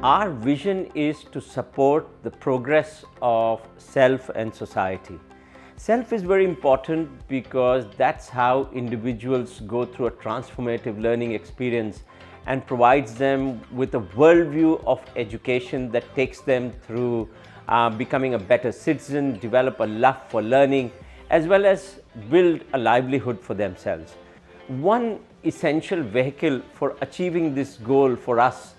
Our vision is to support the progress of self and society. Self is very important because that's how individuals go through a transformative learning experience and provides them with a worldview of education that takes them through becoming a better citizen, develop a love for learning, as well as build a livelihood for themselves. One essential vehicle for achieving this goal for us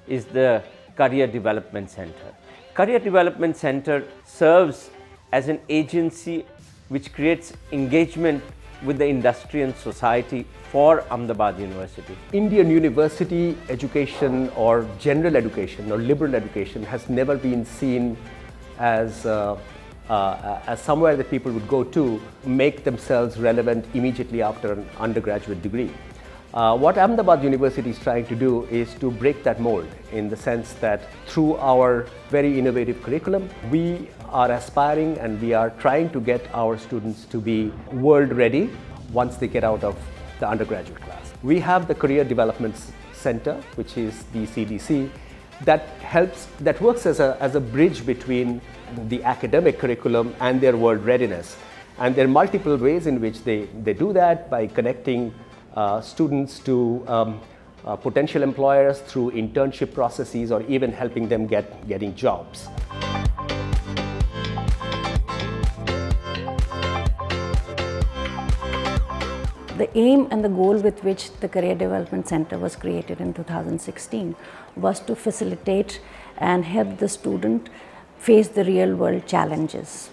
is the Career Development Center. Career Development Center serves as an agency which creates engagement with the industry and society for Ahmedabad University. Indian university education or general education or liberal education has never been seen as somewhere that people would go to make themselves relevant immediately after an undergraduate degree. What Ahmedabad University is trying to do is to break that mold in the sense that through our very innovative curriculum, we are aspiring and we are trying to get our students to be world ready once they get out of the undergraduate class. We have the Career Development Center, which is the CDC, that works as a bridge between the academic curriculum and their world readiness. And there are multiple ways in which they do that by connecting students to potential employers through internship processes or even helping them getting jobs. The aim and the goal with which the Career Development Center was created in 2016 was to facilitate and help the student face the real world challenges.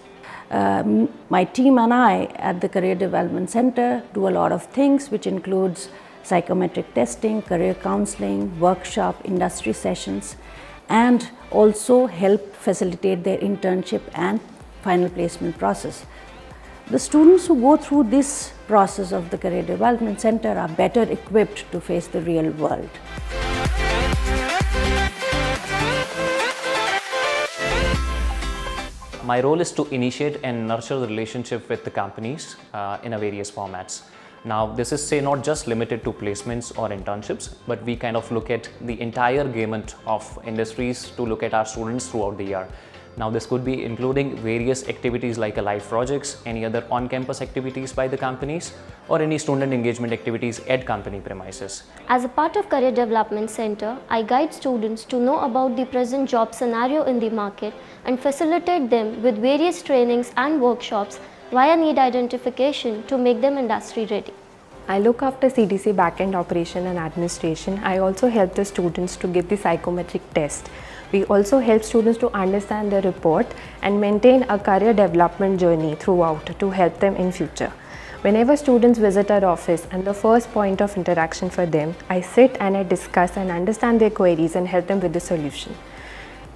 My team and I at the Career Development Center do a lot of things, which includes psychometric testing, career counseling, workshop, industry sessions, and also help facilitate their internship and final placement process. The students who go through this process of the Career Development Center are better equipped to face the real world. My role is to initiate and nurture the relationship with the companies in various formats. Now, this is not just limited to placements or internships, but we kind of look at the entire gamut of industries to look at our students throughout the year. Now, this could be including various activities like live projects, any other on-campus activities by the companies, or any student engagement activities at company premises. As a part of Career Development Center, I guide students to know about the present job scenario in the market and facilitate them with various trainings and workshops via need identification to make them industry ready. I look after CDC backend operation and administration. I also help the students to give the psychometric test. We also help students to understand the report and maintain a career development journey throughout to help them in future. Whenever students visit our office and the first point of interaction for them, I sit and I discuss and understand their queries and help them with the solution.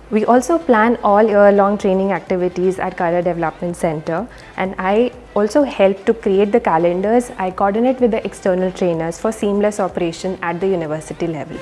We also plan all year-long training activities at Career Development Center, and I also help to create the calendars. I coordinate with the external trainers for seamless operation at the university level.